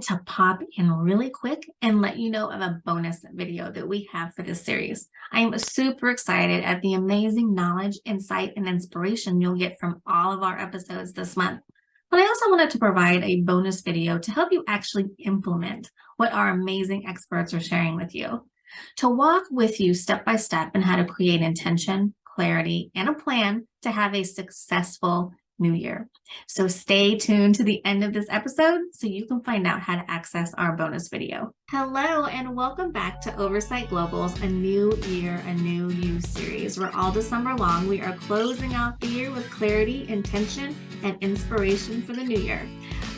wanted to pop in really quick and let you know of a bonus video that we have for this series. I am super excited at the amazing knowledge, insight, and inspiration you'll get from all of our episodes this month. But I also wanted to provide a bonus video to help you actually implement what our amazing experts are sharing with you. To walk with you step by step in how to create intention, clarity, and a plan to have a successful new year. So stay tuned to the end of this episode so you can find out how to access our bonus video. Hello, and welcome back to Oversight Global's A New Year, A New You series, where all December long we are closing out the year with clarity, intention, and inspiration for the new year.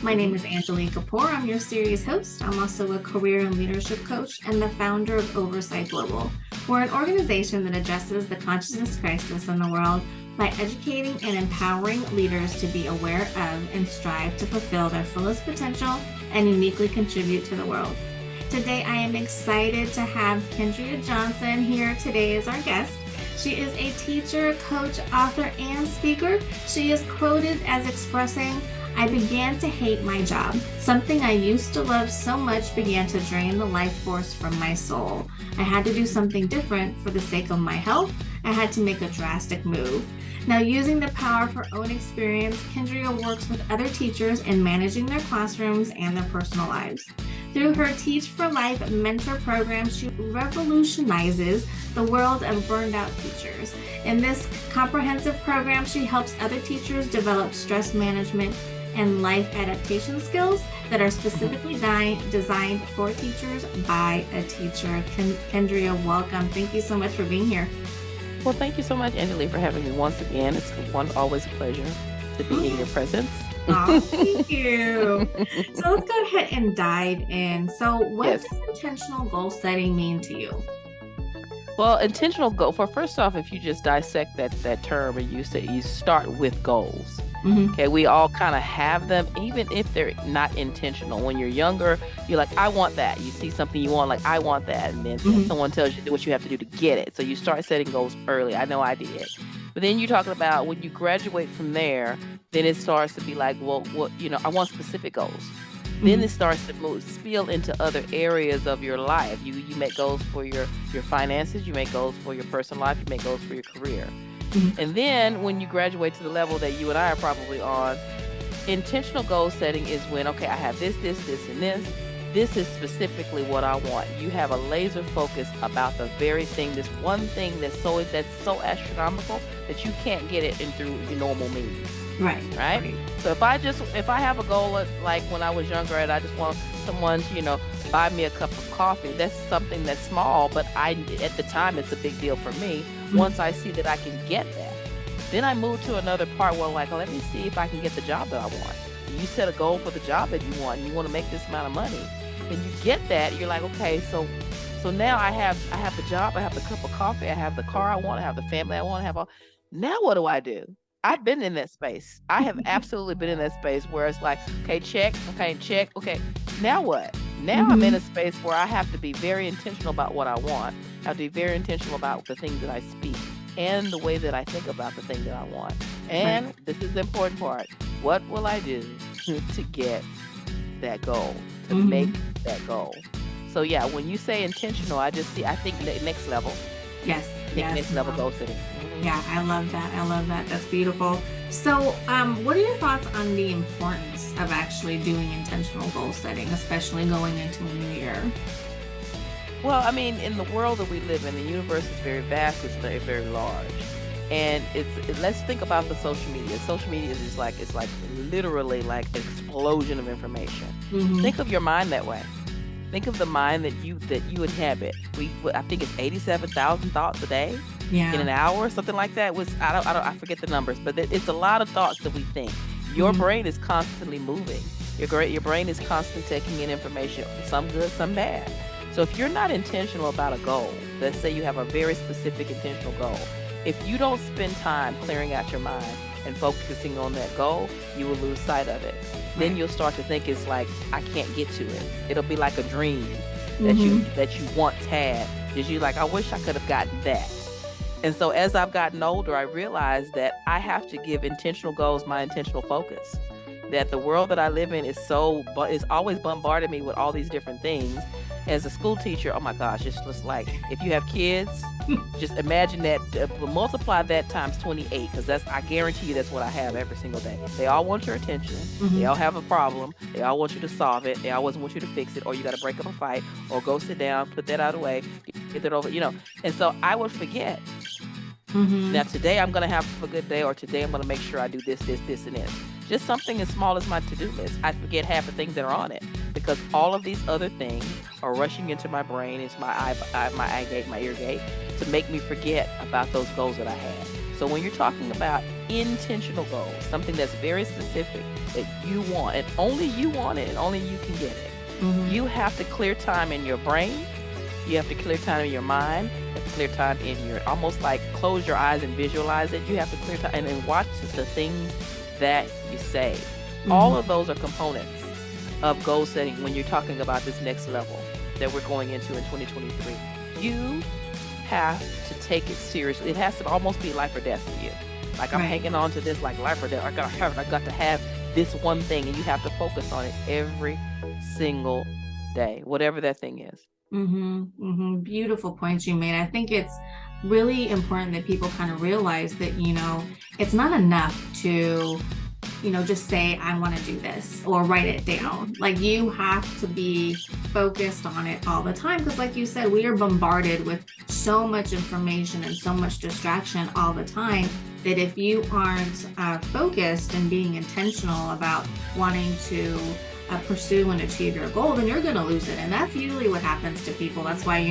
My name is Angelique Kapoor. I'm your series host. I'm also a career and leadership coach and the founder of Oversight Global. We're an organization that addresses the consciousness crisis in the world by educating and empowering leaders to be aware of and strive to fulfill their fullest potential and uniquely contribute to the world. Today, I am excited to have Kendria Johnson here today as our guest. She is a teacher, coach, author, and speaker. She is quoted as expressing, "I began to hate my job. Something I used to love so much began to drain the life force from my soul. I had to do something different for the sake of my health. I had to make a drastic move." Now, using the power of her own experience, Kendria works with other teachers in managing their classrooms and their personal lives. Through her Teach for Life mentor program, she revolutionizes the world of burned out teachers. In this comprehensive program, she helps other teachers develop stress management and life adaptation skills that are specifically designed for teachers by a teacher. Kendria, welcome. Thank you so much for being here. Well, thank you so much, Angelique, for having me once again. It's always a pleasure to be in your presence. Oh, thank you. So let's go ahead and dive in. So what does intentional goal setting mean to you? Well, intentional goal, first off, if you just dissect that term and you start with goals. Mm-hmm. Okay, we all kind of have them, even if they're not intentional. When you're younger, you're like, I want that. You see something you want, like, I want that. And then someone tells you what you have to do to get it. So you start setting goals early. I know I did. But then you're talking about when you graduate from there, then it starts to be like, well, I want specific goals. Mm-hmm. Then it starts to spill into other areas of your life. You make goals for your finances. You make goals for your personal life. You make goals for your career. Mm-hmm. And then when you graduate to the level that you and I are probably on, intentional goal setting is when, okay, I have this, and this. This is specifically what I want. You have a laser focus about the very thing, this one thing that's so astronomical that you can't get it in through your normal means. Right. So if I have a goal like when I was younger and I just want someone to, buy me a cup of coffee, that's something that's small, but at the time it's a big deal for me. Mm-hmm. Once I see that I can get that, then I move to another part where let me see if I can get the job that I want. You set a goal for the job that you want, and you want to make this amount of money. And you get that, you're like, okay, so now I have the job, I have the cup of coffee, I have the car I want, I have the family I want, I have all. Now what do I do? I've been in that space. I have absolutely been in that space where it's like, okay, check. Okay, now what? Now I'm in a space where I have to be very intentional about what I want. I have to be very intentional about the things that I speak and the way that I think about the thing that I want. And This is the important part. What will I do to get that goal, to make that goal? So yeah, when you say intentional, I think the next level. Yes. Next level goal setting. Yeah, I love that. That's beautiful. So what are your thoughts on the importance of actually doing intentional goal setting, especially going into a new year? Well, I mean, in the world that we live in, the universe is very vast, it's very, very large. And let's think about the social media. Social media is like literally like an explosion of information. Mm-hmm. Think of your mind that way. Think of the mind that you inhabit. I think it's 87,000 thoughts a day in an hour, something like that. I forget the numbers, but it's a lot of thoughts that we think. Your brain is constantly moving. Your brain is constantly taking in information, some good, some bad. So if you're not intentional about a goal, let's say you have a very specific intentional goal, if you don't spend time clearing out your mind and focusing on that goal, you will lose sight of it. Then you'll start to think it's like, I can't get to it. It'll be like a dream that you once had. Because you're like, I wish I could have gotten that. And so as I've gotten older, I realized that I have to give intentional goals my intentional focus. that the world that I live in is always bombarding me with all these different things. As a school teacher, oh my gosh, it's just like, if you have kids, just imagine that, multiply that times 28, because I guarantee you that's what I have every single day. They all want your attention. They all have a problem. They all want you to solve it. They always want you to fix it, or you got to break up a fight, or go sit down, put that out of the way, get that over, And so I would forget. Now, today I'm going to have a good day, or today I'm going to make sure I do this, and this. Just something as small as my to-do list. I forget half the things that are on it, because all of these other things are rushing into my brain, into my eye gate, my ear gate, to make me forget about those goals that I had. So when you're talking about intentional goals, something that's very specific that you want, and only you want it, and only you can get it, you have to clear time in your brain. You have to clear time in your mind. You have to clear time in your, almost like close your eyes and visualize it. You have to clear time and then watch the things that you say. All of those are components of goal setting when you're talking about this next level that we're going into in 2023. You have to take it seriously. It has to almost be life or death for you. Like, I'm hanging on to this like life or death. I got to have this one thing, and you have to focus on it every single day, whatever that thing is. Beautiful points you made. I think it's really important that people kind of realize that, it's not enough to, just say, I want to do this, or write it down. Like, you have to be focused on it all the time. Because like you said, we are bombarded with so much information and so much distraction all the time, that if you aren't focused and being intentional about wanting to pursue and achieve your goal, then you're going to lose it. And that's usually what happens to people. That's why,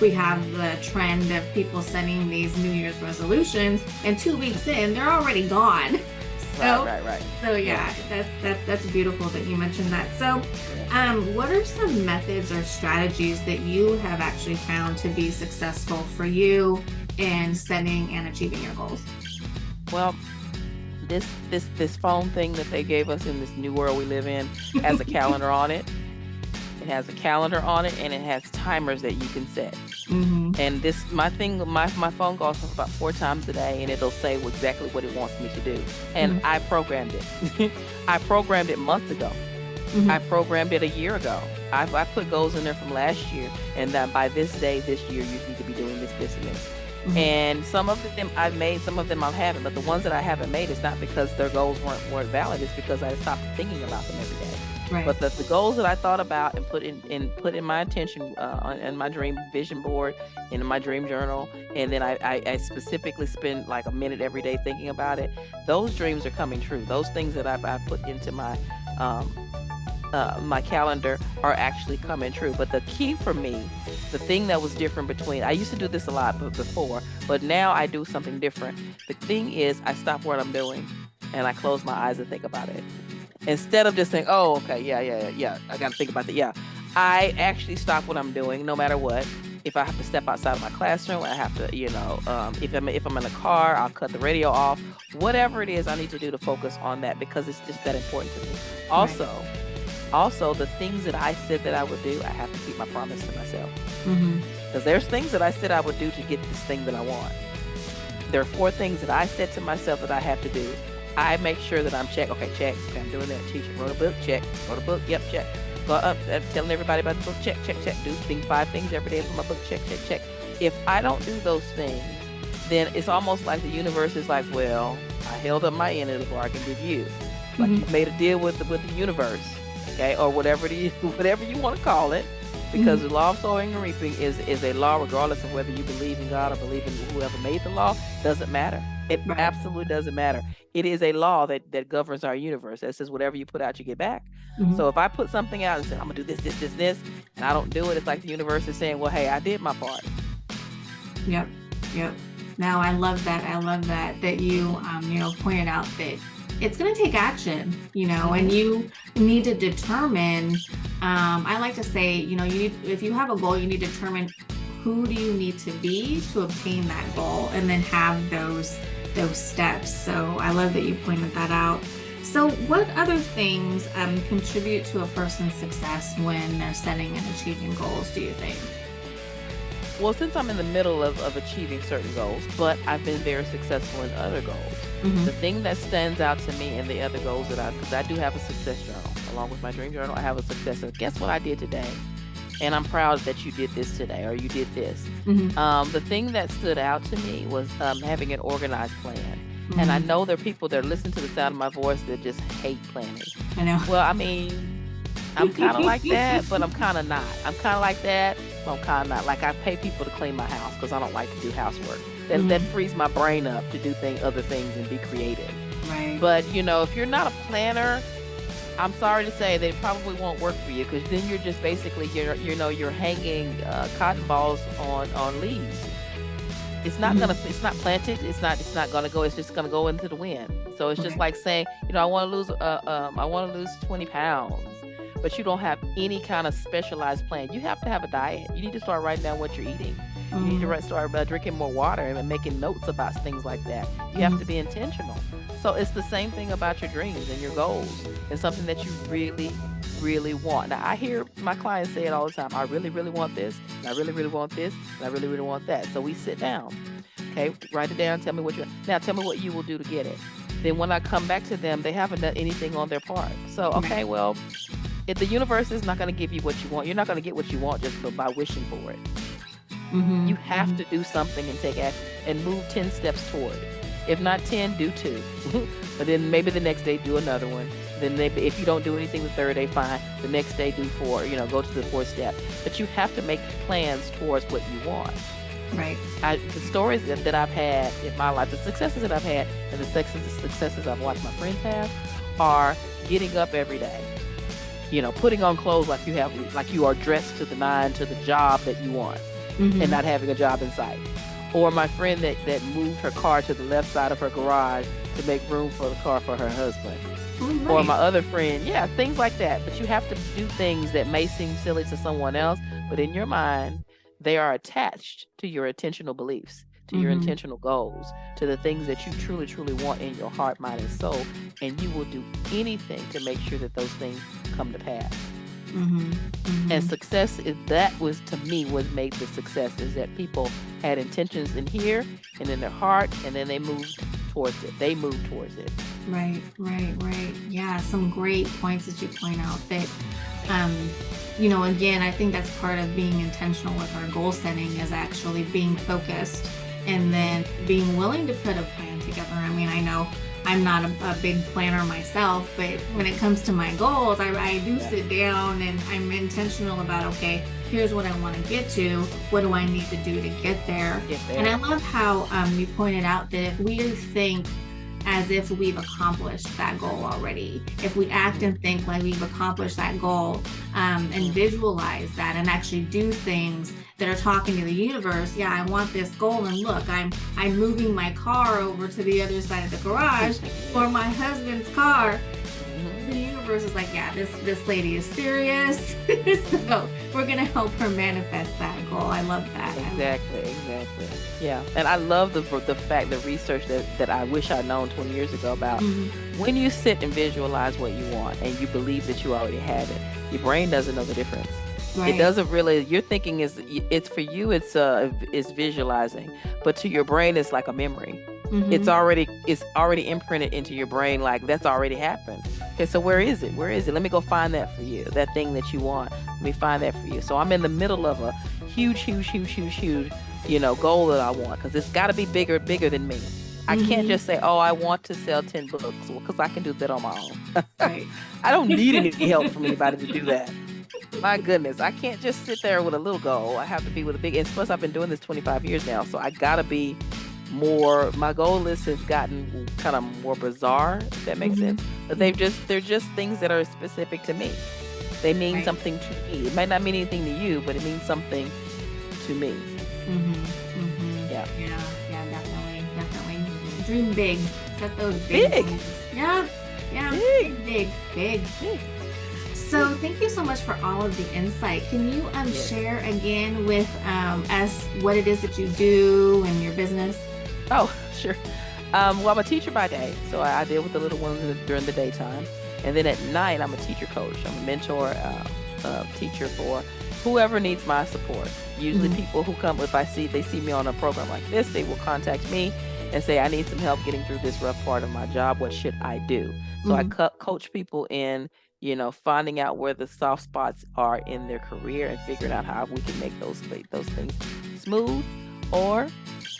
we have the trend of people setting these New Year's resolutions, and 2 weeks in, they're already gone. So, Right. So yeah, that's beautiful that you mentioned that. So, what are some methods or strategies that you have actually found to be successful for you in setting and achieving your goals? Well, this phone thing that they gave us in this new world we live in has a calendar on it. It has a calendar on it, and it has timers that you can set. And my phone goes off about 4 times a day, and it'll say exactly what it wants me to do. And I programmed it. I programmed it months ago. I programmed it a year ago. I put goals in there from last year, and that by this day, this year, you need to be doing this, and this. And some of them I've made, some of them I haven't. But the ones that I haven't made, it's not because their goals weren't valid. It's because I stopped thinking about them every day. Right. But the goals that I thought about and put in my attention in my dream vision board, in my dream journal, and then I specifically spend like a minute every day thinking about it. Those dreams are coming true. Those things that I put into my my calendar are actually coming true. But the key for me, the thing that was different between, I used to do this a lot before, but now I do something different. The thing is, I stop what I'm doing and I close my eyes and think about it. Instead of just saying, oh, okay, yeah, I got to think about that. Yeah, I actually stop what I'm doing, no matter what. If I have to step outside of my classroom, I have to, if I'm in a car, I'll cut the radio off. Whatever it is I need to do to focus on that, because it's just that important to me. Also, the things that I said that I would do, I have to keep my promise to myself. Because there's things that I said I would do to get this thing that I want. There are 4 things that I said to myself that I have to do. I make sure that I'm check. Okay, I'm doing that. Teacher wrote a book. Check. Wrote a book. Yep. Check. Go up. Telling everybody about the book. Check. Do 5 things every day for my book. Check. If I don't do those things, then it's almost like the universe is like, well, I held up my end of the bargain with you. Like you've made a deal with the universe, okay, or whatever it is, whatever you want to call it. Because the law of sowing and reaping is a law, regardless of whether you believe in God or believe in whoever made the law. Doesn't matter. It absolutely doesn't matter. It is a law that governs our universe. That says whatever you put out, you get back. So if I put something out and say, I'm going to do this, and I don't do it, it's like the universe is saying, well, hey, I did my part. Yep. Now, I love that you, pointed out that it's going to take action, and you need to determine, I like to say, if you have a goal, you need to determine who do you need to be to obtain that goal, and then have those steps. So I love that you pointed that out. So what other things contribute to a person's success when they're setting and achieving goals, do you think? Well, since I'm in the middle of achieving certain goals, but I've been very successful in other goals. The thing that stands out to me in the other goals because I do have a success journal, along with my dream journal, I have a success. And guess what I did today? And I'm proud that you did this today, or you did this. The thing that stood out to me was having an organized plan. And I know there are people that listen to the sound of my voice that just hate planning. I know. Well, I mean, I'm kind of like that, but I'm kind of not. I'm kind of like that, but I'm kind of not. Like, I pay people to clean my house because I don't like to do housework. That frees my brain up to do other things and be creative. Right. But, if you're not a planner, I'm sorry to say that it probably won't work for you, because then you're just basically, you're hanging cotton balls on leaves. It's not it's not planted. It's not gonna go. It's just gonna go into the wind. So it's just like saying, I want to lose 20 pounds, but you don't have any kind of specialized plan. You have to have a diet. You need to start writing down what you're eating. You need to start drinking more water and making notes about things like that. You have to be intentional. So it's the same thing about your dreams and your goals. It's something that you really, really want. Now, I hear my clients say it all the time. I really, really want this, and I really, really want this, and I really, really want that. So we sit down, okay, write it down, tell me what tell me what you will do to get it. Then when I come back to them, they haven't done anything on their part. So, okay, well, if the universe is not going to give you what you want, you're not going to get what you want just by wishing for it. You have to do something and take action and move 10 steps toward it. If not 10, do 2. But then maybe the next day do another one. Then maybe if you don't do anything the third day, fine. The next day do 4, go to the 4th step. But you have to make plans towards what you want. Right. The stories that I've had in my life, the successes that I've had, and the successes I've watched my friends have, are getting up every day. Putting on clothes like you are dressed to the nine to the job that you want, and not having a job in sight. Or my friend that moved her car to the left side of her garage to make room for the car for her husband. Right. Or my other friend, things like that. But you have to do things that may seem silly to someone else, but in your mind, they are attached to your intentional beliefs, to your intentional goals, to the things that you truly, truly want in your heart, mind, and soul. And you will do anything to make sure that those things come to pass. And success to me was made the success, is that people had intentions in here and in their heart, and then they moved towards it. Right. Yeah, some great points that you point out that, again, I think that's part of being intentional with our goal setting, is actually being focused and then being willing to put a plan together. I mean, I know I'm not a big planner myself, but when it comes to my goals, I do sit down and I'm intentional about, okay, here's what I want to get to. What do I need to do to get there? And I love how you pointed out that if we think as if we've accomplished that goal already, if we act and think like we've accomplished that goal, and visualize that and actually do things that are talking to the universe, I want this goal, and look, I'm moving my car over to the other side of the garage for my husband's car. The universe is like, this lady is serious. So we're gonna help her manifest that goal. I love that. Exactly. Yeah, and I love the research that I wish I'd known 20 years ago about when you sit and visualize what you want and you believe that you already have it, your brain doesn't know the difference. Right. It doesn't really. Your thinking it's for you. It's visualizing, but to your brain, it's like a memory. It's already imprinted into your brain, like that's already happened. Okay, so where is it? Let me go find that for you. That thing that you want. Let me find that for you. So I'm in the middle of a huge, goal that I want, because it's got to be bigger than me. I can't just say, I want to sell 10 books, because I can do that on my own. Right. I don't need any help from anybody to do that. My goodness, I can't just sit there with a little goal. I have to be with a big, and plus I've been doing this 25 years now, so I gotta be more, my goal list has gotten kind of more bizarre, if that makes sense. But they're just things that are specific to me. They mean something to me. It might not mean anything to you, but it means something to me. Yeah, definitely. Dream big. Set those big goals. Yeah. Big. So thank you so much for all of the insight. Can you share again with us what it is that you do in your business? Oh, sure. Well, I'm a teacher by day, so I deal with the little ones during the daytime. And then at night, I'm a teacher coach. I'm a mentor, teacher for whoever needs my support. Usually people who come, if they see me on a program like this, they will contact me and say, I need some help getting through this rough part of my job. What should I do? So I coach people in, finding out where the soft spots are in their career and figuring out how we can make those things smooth, or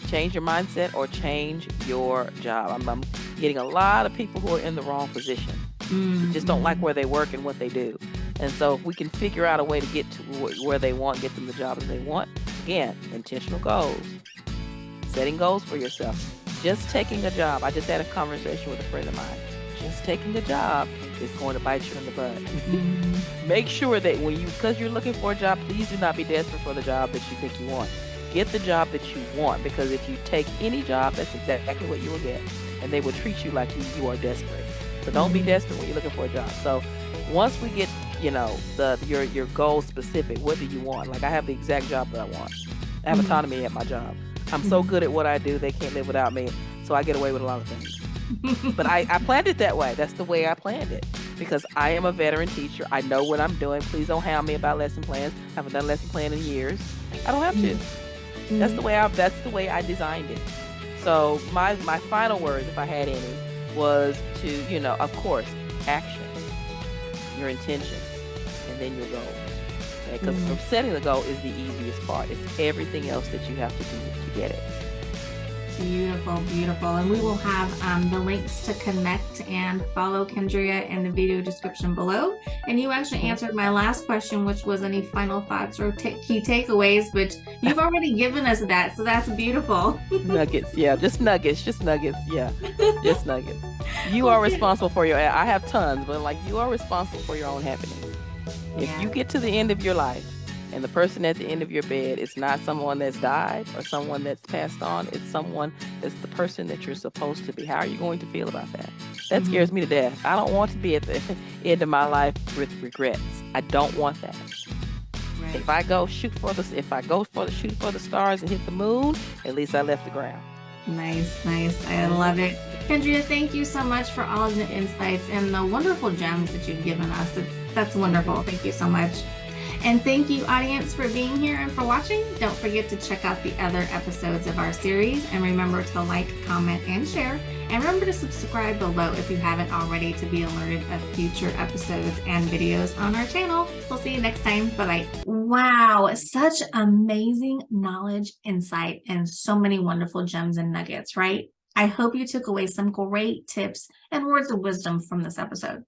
change your mindset, or change your job. I'm getting a lot of people who are in the wrong position. Just don't like where they work and what they do. And so if we can figure out a way to get to where they want, get them the job that they want, again, intentional goals, setting goals for yourself, just taking a job. I just had a conversation with a friend of mine. Just taking a job is going to bite you in the butt. Make sure that because you're looking for a job, please do not be desperate for the job that you think you want. Get the job that you want, because if you take any job, that's exactly what you will get. And they will treat you like you are desperate. So don't be desperate when you're looking for a job. So once we get, your goal specific, what do you want? Like, I have the exact job that I want. I have autonomy at my job. I'm so good at what I do, they can't live without me. So I get away with a lot of things. But I planned it that way. That's the way I planned it, because I am a veteran teacher. I know what I'm doing. Please don't hound me about lesson plans. I haven't done a lesson plan in years. I don't have to. That's the way I designed it. So my final words, if I had any, was to, of course, action, your intention, and then your goals. Because setting the goal is the easiest part. It's everything else that you have to do to get it. Beautiful, beautiful. And we will have the links to connect and follow Kendria in the video description below. And you actually answered my last question, which was any final thoughts or key takeaways, which you've already given us that. So that's beautiful. Nuggets. Yeah. Just nuggets. Yeah. Just nuggets. You are responsible for I have tons, but you are responsible for your own happiness. If you get to the end of your life and the person at the end of your bed is not someone that's died or someone that's passed on, it's someone that's the person that you're supposed to be. How are you going to feel about that? That scares me to death. I don't want to be at the end of my life with regrets. I don't want that. Right. If I go shoot for the stars and hit the moon, at least I left the ground. Nice. I love it. Kendria, thank you so much for all of the insights and the wonderful gems that you've given us. That's wonderful. Thank you so much. And thank you, audience, for being here and for watching. Don't forget to check out the other episodes of our series. And remember to like, comment, and share. And remember to subscribe below if you haven't already to be alerted of future episodes and videos on our channel. We'll see you next time. Bye-bye. Wow, such amazing knowledge, insight, and so many wonderful gems and nuggets, right? I hope you took away some great tips and words of wisdom from this episode.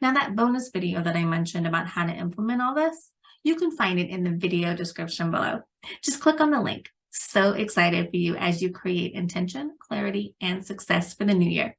Now, that bonus video that I mentioned about how to implement all this, you can find it in the video description below. Just click on the link. So excited for you as you create intention, clarity, and success for the new year.